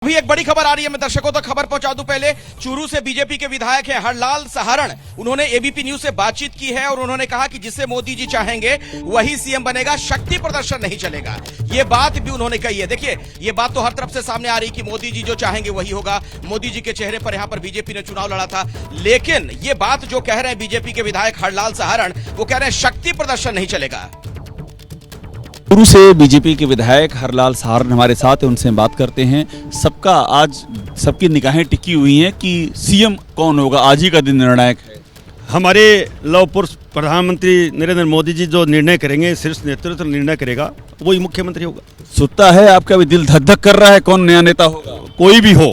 अभी एक बड़ी खबर आ रही है, मैं दर्शकों तक खबर पहुंचा दूं। पहले चूरू से बीजेपी के विधायक हैं हरलाल सहारण, उन्होंने एबीपी न्यूज से बातचीत की है और उन्होंने कहा कि जिसे मोदी जी चाहेंगे वही सीएम बनेगा, शक्ति प्रदर्शन नहीं चलेगा। ये बात भी उन्होंने कही है। देखिए, ये बात तो हर तरफ से सामने आ रही कि मोदी जी जो चाहेंगे वही होगा। मोदी जी के चेहरे पर यहां पर बीजेपी ने चुनाव लड़ा था, लेकिन ये बात जो कह रहे हैं बीजेपी के विधायक हरलाल सहारण, वो कह रहे हैं शक्ति प्रदर्शन नहीं चलेगा। चूरू से बीजेपी के विधायक हरलाल सहारण हमारे साथ हैं, उनसे बात करते हैं। सबका आज सबकी निगाहें टिकी हुई हैं कि सीएम कौन होगा, आज ही का दिन निर्णायक है। हमारे लौह पुरुष प्रधानमंत्री नरेंद्र मोदी जी जो निर्णय करेंगे, शीर्ष नेतृत्व निर्णय करेगा, वही मुख्यमंत्री होगा। सुनता है आपका भी दिल धक धक कर रहा है, कौन नया नेता होगा? कोई भी हो,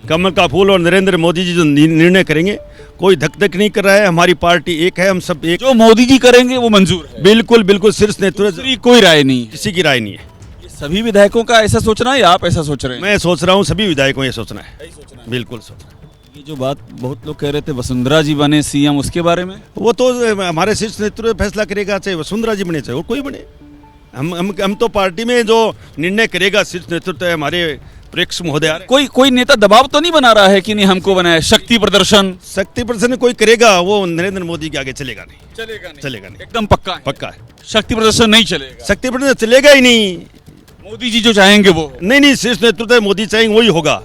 कमल का फूल और नरेंद्र मोदी जी जो निर्णय करेंगे, कोई धक धक नहीं कर रहा है। हमारी पार्टी एक है, हम सब एक। जो मोदी जी करेंगे वो मंजूर है। बिल्कुल बिल्कुल, शीर्ष नेतृत्व, कोई राय नहीं, किसी की राय नहीं है। ये सभी विधायकों का ऐसा सोचना है या आप ऐसा सोच रहे हैं? मैं सोच रहा हूँ सभी विधायकों ये सोचना है, बिल्कुल सोचना है। ये जो बात बहुत लोग कह रहे थे वसुंधरा जी बने सीएम, उसके बारे में वो तो हमारे शीर्ष नेतृत्व फैसला करेगा, चाहे वसुंधरा जी बने चाहे और कोई बने। हम तो पार्टी में जो निर्णय करेगा शीर्ष नेतृत्व है, हमारे प्रेक्ष महोदय। कोई नेता दबाव तो नहीं बना रहा है कि नहीं हमको बनाया? शक्ति प्रदर्शन कोई करेगा, वो नरेंद्र मोदी के आगे चलेगा नहीं, चलेगा नहीं, एकदम पक्का है। पक्का है। शक्ति प्रदर्शन नहीं चलेगा, शक्ति प्रदर्शन चलेगा ही नहीं। मोदी जी जो चाहेंगे वो नहीं, शीर्ष नेतृत्व मोदी चाहेंगे वही होगा।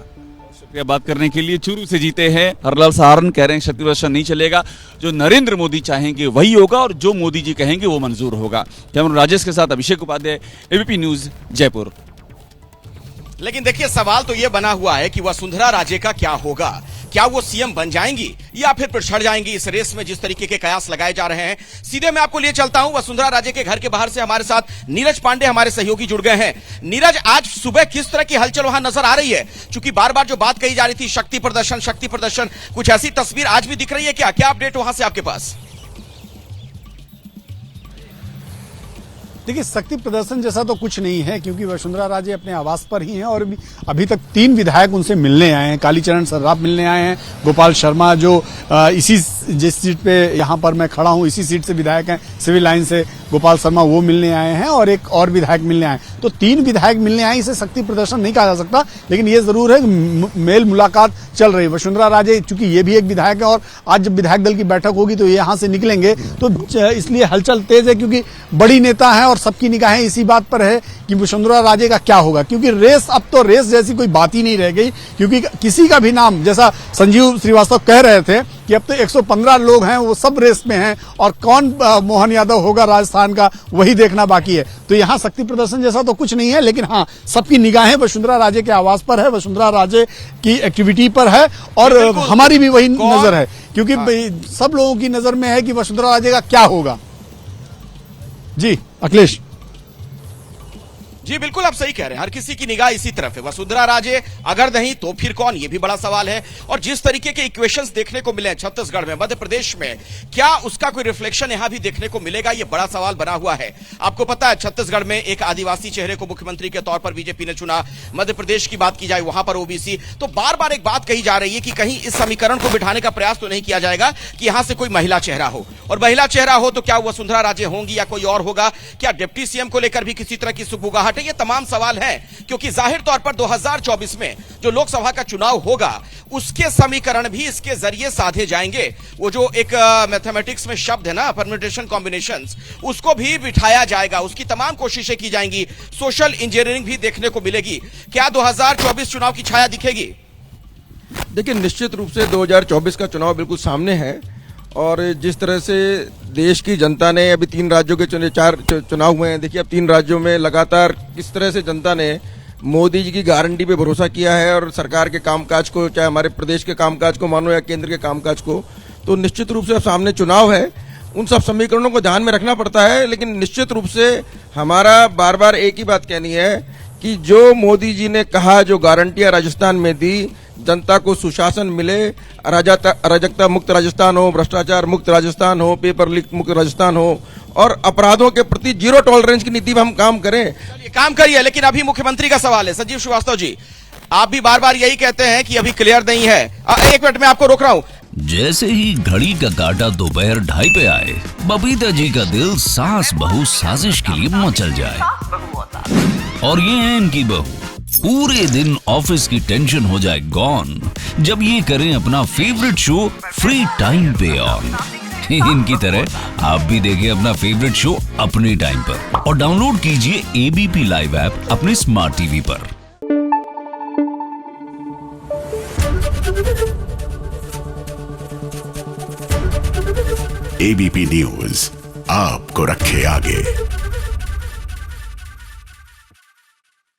शुक्रिया बात करने के लिए। चूरू से जीते हैं हरलाल सहारण, कह रहे हैं शक्ति प्रदर्शन नहीं चलेगा, जो नरेंद्र मोदी चाहेंगे वही होगा और जो मोदी जी कहेंगे वो मंजूर होगा। कैमरा राजेश के साथ अभिषेक उपाध्याय, एबीपी न्यूज, जयपुर। लेकिन देखिए, सवाल तो यह बना हुआ है कि वसुंधरा राजे का क्या होगा। क्या वो सीएम बन जाएंगी या फिर पिछड़ जाएंगी? इस रेस में जिस तरीके के कयास लगाए जा रहे हैं, सीधे मैं आपको लिए चलता हूं वसुंधरा राजे के घर के बाहर से। हमारे साथ नीरज पांडे हमारे सहयोगी जुड़ गए हैं। नीरज, आज सुबह किस तरह की हलचल वहां नजर आ रही है? क्योंकि बार बार जो बात कही जा रही थी शक्ति प्रदर्शन, कुछ ऐसी तस्वीर आज भी दिख रही है? क्या अपडेट वहां से आपके पास? देखिए, शक्ति प्रदर्शन जैसा तो कुछ नहीं है, क्योंकि वसुंधरा राजे अपने आवास पर ही हैं और अभी तक 3 विधायक उनसे मिलने आए हैं। कालीचरण सर्राफ मिलने आए हैं, गोपाल शर्मा जो जिस सीट पे यहाँ पर मैं खड़ा हूँ इसी सीट से विधायक हैं, सिविल लाइन से गोपाल शर्मा, वो मिलने आए हैं और एक और विधायक मिलने आए। तो 3 विधायक मिलने आए, इसे शक्ति प्रदर्शन नहीं कहा जा सकता, लेकिन ये जरूर है मेल मुलाकात चल रही है। वसुंधरा राजे चूंकि ये भी एक विधायक है और आज जब विधायक दल की बैठक होगी तो ये यहाँ से निकलेंगे, तो इसलिए हलचल तेज है, क्योंकि बड़ी नेता है और सबकी निगाहें इसी बात पर है कि वसुंधरा राजे का क्या होगा। क्योंकि रेस, अब तो रेस जैसी कोई बात ही नहीं रह गई, क्योंकि किसी का भी नाम, जैसा संजीव श्रीवास्तव कह रहे थे कि अब तो 115 लोग हैं, वो सब रेस में हैं और कौन मोहन यादव होगा राजस्थान का, वही देखना बाकी है। तो यहाँ शक्ति प्रदर्शन जैसा तो कुछ नहीं है, लेकिन हाँ, सबकी निगाहें वसुंधरा राजे के आवास पर है, वसुंधरा राजे की एक्टिविटी पर है और हमारी भी वही नजर है, क्योंकि सब लोगों की नजर में है कि वसुंधरा राजे का क्या होगा। जी अखिलेश। जी बिल्कुल, आप सही कह रहे हैं, हर किसी की निगाह इसी तरफ है। वसुंधरा राजे अगर नहीं तो फिर कौन, ये भी बड़ा सवाल है। और जिस तरीके के इक्वेशंस देखने को मिले हैं छत्तीसगढ़ में, मध्य प्रदेश में, क्या उसका कोई रिफ्लेक्शन यहां भी देखने को मिलेगा? ये बड़ा सवाल बना हुआ है। आपको पता है, छत्तीसगढ़ में एक आदिवासी चेहरे को मुख्यमंत्री के तौर पर बीजेपी ने चुना। मध्य प्रदेश की बात की जाए, वहां पर ओबीसी। तो बार बार एक बात कही जा रही है कि कहीं इस समीकरण को बिठाने का प्रयास तो नहीं किया जाएगा कि यहां से कोई महिला चेहरा हो, और महिला चेहरा हो तो क्या वसुंधरा राजे होंगी या कोई और होगा? क्या डिप्टी सीएम को लेकर भी किसी तरह की सुगबुगाहट है? ये तमाम सवाल है, क्योंकि जाहिर तौर पर 2024 में जो लोकसभा का चुनाव होगा, उसके समीकरण भी इसके जरिए साधे जाएंगे। वो जो एक मैथमेटिक्स में शब्द है ना, परम्यूटेशन कॉम्बिनेशंस, उसको भी बिठाया जाएगा, उसकी तमाम कोशिशें की जाएंगी। सोशल इंजीनियरिंग भी देखने को मिलेगी। क्या 2024 चुनाव की छाया दिखेगी? देखिए, निश्चित रूप से 2024 का चुनाव बिल्कुल सामने है और जिस तरह से देश की जनता ने, अभी 3 राज्यों के 4 चुनाव हुए हैं, देखिए अब 3 राज्यों में लगातार किस तरह से जनता ने मोदी जी की गारंटी पे भरोसा किया है और सरकार के कामकाज को, चाहे हमारे प्रदेश के कामकाज को मानो या केंद्र के कामकाज को, तो निश्चित रूप से अब सामने चुनाव है। उन सब समीकरणों को ध्यान में रखना पड़ता है, लेकिन निश्चित रूप से हमारा बार बार एक ही बात कहनी है कि जो मोदी जी ने कहा, जो गारंटियां राजस्थान में दी, जनता को सुशासन मिले, अराजकता मुक्त राजस्थान हो, भ्रष्टाचार मुक्त राजस्थान हो, पेपर लीक मुक्त राजस्थान हो और अपराधों के प्रति 0 टॉलरेंस की नीति पर हम काम करें। काम करिए, लेकिन अभी मुख्यमंत्री का सवाल है। संजीव श्रीवास्तव जी, आप भी बार बार यही कहते हैं कि अभी क्लियर नहीं है। 1 मिनट में आपको रोक रहा हूं। जैसे ही घड़ी का काटा दोपहर 2:30 पे आए, बबीता जी का दिल सास बहू साजिश के लिए मचल जाए। और ये है इनकी बहू, पूरे दिन ऑफिस की टेंशन हो जाए गॉन जब ये करें अपना फेवरेट शो फ्री टाइम पे ऑन। इनकी तरह आप भी देखिए अपना फेवरेट शो अपने टाइम पर और डाउनलोड कीजिए एबीपी लाइव ऐप अपने स्मार्ट टीवी पर। एबीपी न्यूज आपको रखे आगे।